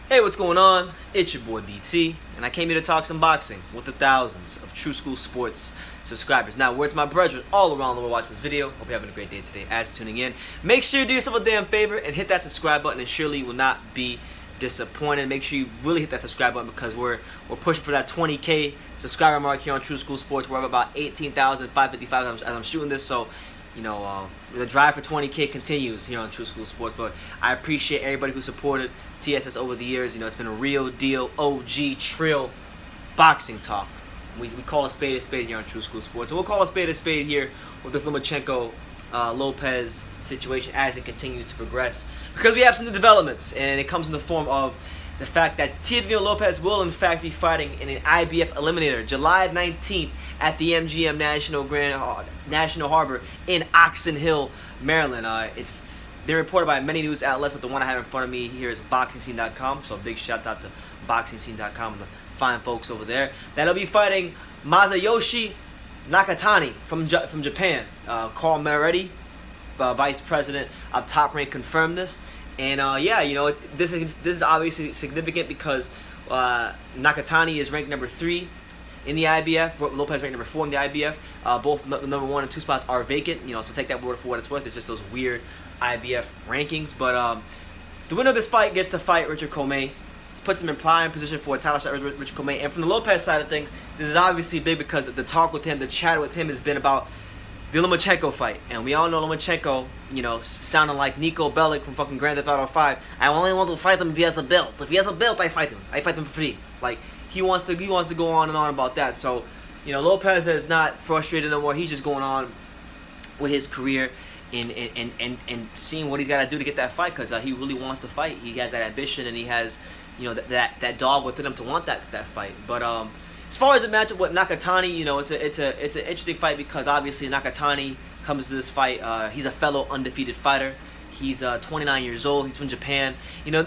Hey, what's going on? It's your boy BT, and I came here to talk some boxing with the thousands of True School Sports subscribers. Now, word to my brethren all around the world watching this video. Hope you're having a great day today as tuning in. Make sure you do yourself a damn favor and hit that subscribe button, and surely you will not be disappointed. Make sure you really hit that subscribe button because we're pushing for that 20K subscriber mark here on True School Sports. We're up about 18,555 as I'm shooting this, so you know, the drive for 20K continues here on True School Sports. But I appreciate everybody who supported TSS over the years. You know, it's been a real deal, OG, trill boxing talk. We call a spade here on True School Sports. So we'll call a spade here with this Lomachenko Lopez situation as it continues to progress. Because we have some new developments, and it comes in the form of the fact that Teofimo Lopez will in fact be fighting in an IBF Eliminator July 19th at the MGM National Harbor in Oxon Hill, Maryland. It's been reported by many news outlets, but the one I have in front of me here is BoxingScene.com. So a big shout out to BoxingScene.com and the fine folks over there. That'll be fighting Masayoshi Nakatani from Japan. Carl Moretti, vice president of Top Rank, confirmed this. And yeah, you know, this is obviously significant because Nakatani is ranked number 3 in the IBF. Lopez ranked number 4 in the IBF. Both number 1 and 2 spots are vacant. You know, so take that word for what it's worth. It's just those weird IBF rankings. But the winner of this fight gets to fight Richard Commey. Puts him in prime position for a title shot with Richard Commey. And from the Lopez side of things, this is obviously big because the talk with him, the chatter with him has been about the Lomachenko fight. And we all know Lomachenko, you know, sounding like Nico Bellic from fucking Grand Theft Auto 5. I only want to fight him if he has a belt. If he has a belt, I fight him. I fight him for free. Like, he wants to go on and on about that. So, you know, Lopez is not frustrated no more. He's just going on with his career and seeing what he's got to do to get that fight because he really wants to fight. He has that ambition and he has, you know, that dog within him to want that fight. But as far as the matchup with Nakatani, you know, it's an interesting fight because obviously Nakatani comes to this fight. He's a fellow undefeated fighter. He's 29 years old. He's from Japan. You know,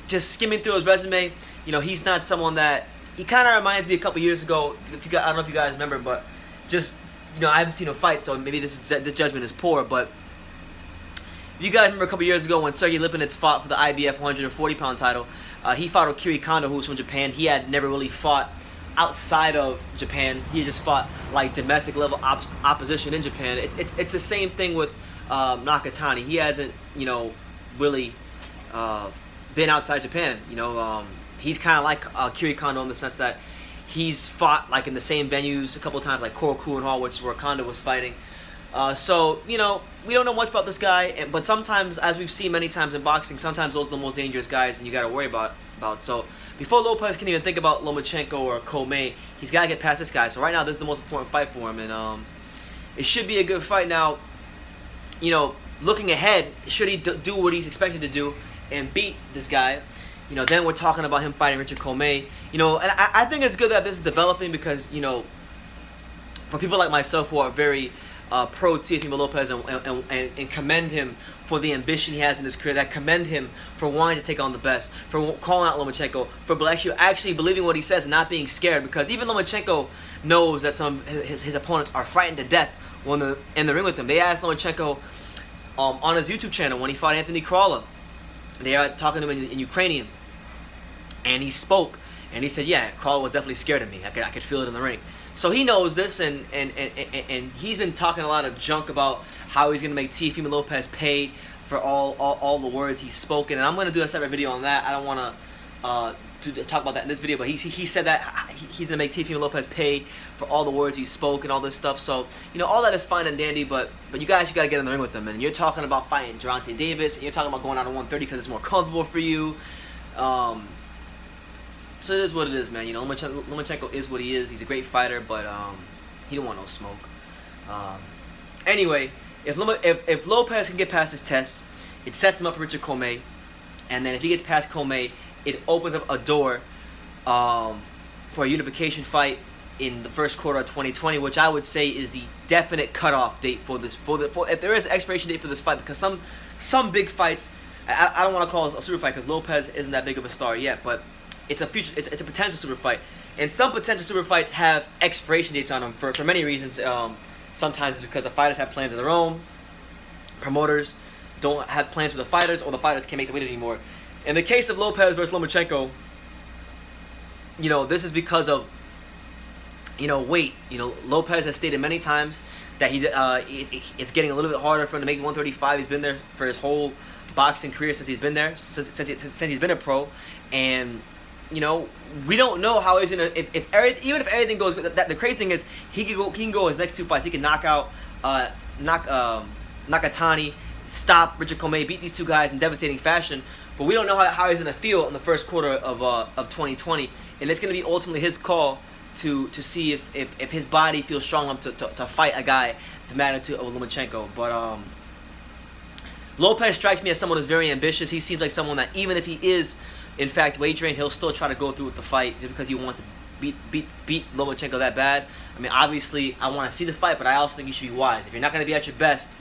just skimming through his resume, you know, he's not someone that he kind of reminds me a couple years ago. I don't know if you guys remember, but just, you know, I haven't seen him fight, so maybe this judgment is poor. But if you guys remember a couple years ago when Sergey Lipinets fought for the IBF 140-pound title, he fought Akiri Kondo, who's from Japan. He had never really fought outside of Japan. He just fought like domestic level opposition in Japan. It's the same thing with Nakatani. He hasn't, you know, really been outside Japan. You know, he's kind of like Akiri Kondo in the sense that he's fought like in the same venues a couple of times, like Korakuen Hall, which is where Kondo was fighting. So, you know, we don't know much about this guy, but sometimes, as we've seen many times in boxing, sometimes those are the most dangerous guys and you got to worry about. So, before Lopez can even think about Lomachenko or Commey, he's got to get past this guy. So right now, this is the most important fight for him, and it should be a good fight. Now, you know, looking ahead, should he do what he's expected to do and beat this guy, you know, then we're talking about him fighting Richard Commey. You know, and I think it's good that this is developing because, you know, for people like myself who are very pro Teofimo Lopez and commend him for the ambition he has in his career, that commend him for wanting to take on the best, for calling out Lomachenko, for actually believing what he says and not being scared, because even Lomachenko knows that some his opponents are frightened to death when they're in the ring with him. They asked Lomachenko on his YouTube channel when he fought Anthony Crawler. They are talking to him in Ukrainian, and he spoke and he said, yeah, Crawler was definitely scared of me. I could feel it in the ring. So he knows this, and he's been talking a lot of junk about how he's going to make Teofimo Lopez pay for all the words he's spoken. And I'm going to do a separate video on that. I don't want to talk about that in this video, but he said that he's going to make Teofimo Lopez pay for all the words he spoke and all this stuff. So, you know, all that is fine and dandy, but you guys, you got to get in the ring with him. And you're talking about fighting Gervonta Davis, and you're talking about going out on 130 because it's more comfortable for you. So it is what it is, man. You know, Lomachenko is what he is. He's a great fighter, but he don't want no smoke. Anyway, if Lopez can get past his test, it sets him up for Richard Commey, and then if he gets past Commey, it opens up a door for a unification fight in the first quarter of 2020, which I would say is the definite cutoff date for this. If there is an expiration date for this fight, because some big fights, I don't want to call it a super fight because Lopez isn't that big of a star yet, but it's a potential super fight, and some potential super fights have expiration dates on them for many reasons. Sometimes it's because the fighters have plans of their own, promoters don't have plans for the fighters, or the fighters can't make the weight anymore. In the case of Lopez versus Lomachenko, you know, this is because of, you know, weight. You know, Lopez has stated many times that it's getting a little bit harder for him to make 135. He's been there for his whole boxing career since he's been there, since he's been a pro, and you know, we don't know how he's gonna even if everything goes. The crazy thing is he can go his next 2 fights. He can knock out Nakatani, stop Richard Commey, beat these 2 guys in devastating fashion. But we don't know how he's gonna feel in the first quarter of 2020, and it's gonna be ultimately his call to see if his body feels strong enough to fight a guy the magnitude of Lomachenko. But Lopez strikes me as someone who's very ambitious. He seems like someone that even if he is in fact weight trained, he'll still try to go through with the fight just because he wants to beat Lomachenko that bad. I mean, obviously I want to see the fight, but I also think you should be wise. If you're not going to be at your best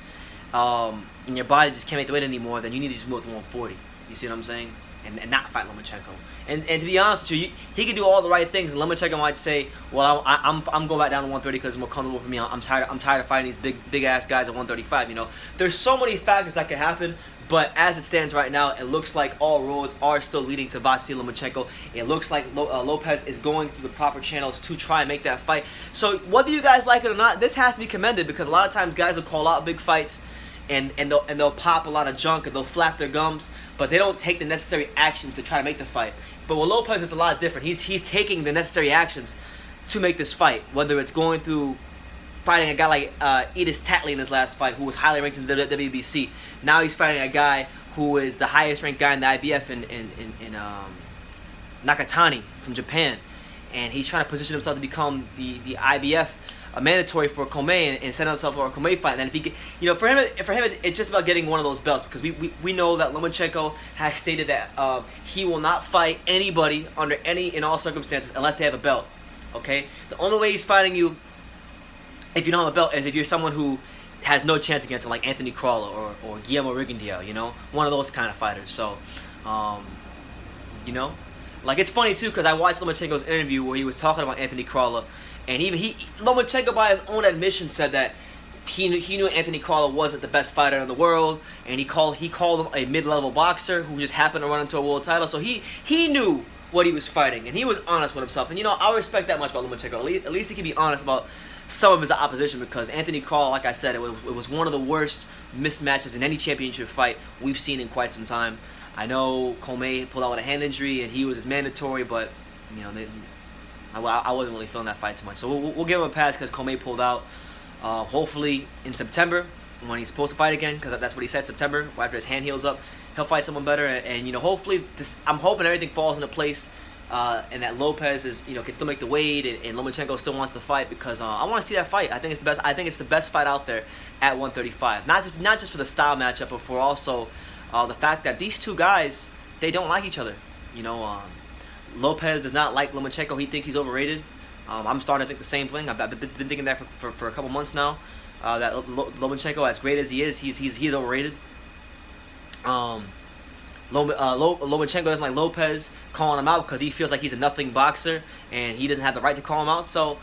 and your body just can't make the weight anymore, then you need to just move to 140. You see what I'm saying? And not fight Lomachenko. And to be honest with you, he can do all the right things, and Lomachenko might say, "Well, I'm going back down to 130 because it's more comfortable for me. I'm tired of fighting these big ass guys at 135." You know, there's so many factors that could happen, but as it stands right now, it looks like all roads are still leading to Vasily Lomachenko. It looks like Lopez is going through the proper channels to try and make that fight. So whether you guys like it or not, this has to be commended, because a lot of times guys will call out big fights and they'll pop a lot of junk and they'll flap their gums, but they don't take the necessary actions to try to make the fight. But with Lopez, it's a lot different. He's taking the necessary actions to make this fight, whether it's going through fighting a guy like Edis Tatley in his last fight, who was highly ranked in the WBC. Now he's fighting a guy who is the highest ranked guy in the IBF in Nakatani from Japan, and he's trying to position himself to become the IBF mandatory for Commey and set himself for a Commey fight. And then if he get, you know, for him it's just about getting one of those belts, because we know that Lomachenko has stated that he will not fight anybody under any and all circumstances unless they have a belt. Okay, the only way he's fighting you if you don't have a belt is if you're someone who has no chance against him, like Anthony Crawler or Guillermo Rigondeaux, you know, one of those kind of fighters. So, you know, like, it's funny too, because I watched Lomachenko's interview where he was talking about Anthony Crawler, and Lomachenko by his own admission said that he knew Anthony Crawler wasn't the best fighter in the world, and he called him a mid-level boxer who just happened to run into a world title. So he knew what he was fighting, and he was honest with himself. And you know, I respect that much about Lomachenko. At least he can be honest about some of his opposition, because Anthony Crawler, like I said, it was one of the worst mismatches in any championship fight we've seen in quite some time. I know Commey pulled out with a hand injury, and he was mandatory, but you know, I wasn't really feeling that fight too much. So we'll give him a pass because Commey pulled out. Hopefully in September, when he's supposed to fight again, because that's what he said, September, after his hand heals up, he'll fight someone better. And you know, hopefully, I'm hoping everything falls into place, and that Lopez is, you know, can still make the weight, and Lomachenko still wants to fight, because I want to see that fight. I think it's the best. I think it's the best fight out there at 135. Not just for the style matchup, but for also the fact that these two guys, they don't like each other. You know, Lopez does not like Lomachenko. He thinks he's overrated. I'm starting to think the same thing. I've been thinking that for a couple months now. That Lomachenko, as great as he is, he's overrated. Lomachenko doesn't like Lopez calling him out because he feels like he's a nothing boxer and he doesn't have the right to call him out. So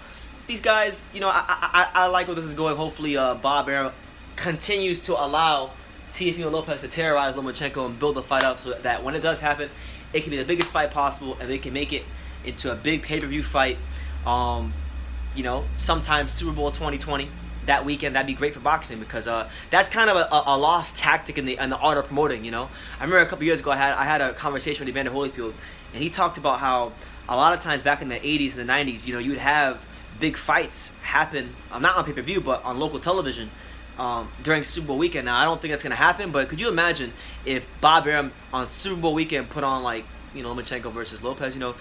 these guys, you know, I like where this is going. Hopefully, Bob Arum continues to allow Teofimo Lopez to terrorize Lomachenko and build the fight up, so that when it does happen, it can be the biggest fight possible, and they can make it into a big pay-per-view fight. You know, sometimes Super Bowl 2020 that weekend. That'd be great for boxing, because that's kind of a lost tactic in the art of promoting. You know, I remember a couple years ago I had a conversation with Evander Holyfield, and he talked about how a lot of times back in the 80s and the 90s, you know, you'd have big fights happen, not on pay-per-view, but on local television during Super Bowl weekend. Now, I don't think that's gonna happen, but could you imagine if Bob Arum on Super Bowl weekend put on, like, you know, Lomachenko versus Lopez? You know,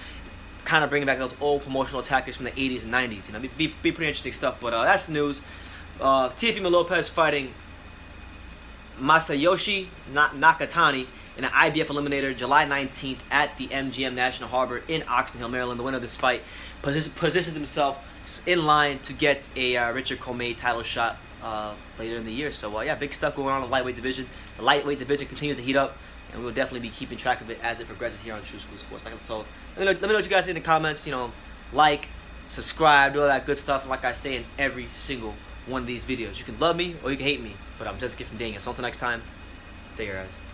kind of bringing back those old promotional tactics from the 80s and 90s. You know, be pretty interesting stuff. But that's the news. Teofimo Lopez fighting Masayoshi Nakatani in an IBF Eliminator July 19th at the MGM National Harbor in Oxon Hill, Maryland. The winner of this fight positions himself in line to get a Richard Commey title shot later in the year. So yeah, big stuff going on in the lightweight division. The lightweight division continues to heat up, and we'll definitely be keeping track of it as it progresses here on True School Sports. So let me know what you guys think in the comments. You know, like, subscribe, do all that good stuff. And like I say in every single one of these videos, you can love me or you can hate me, but I'm just a kid from Daniel. So until next time, take care, guys.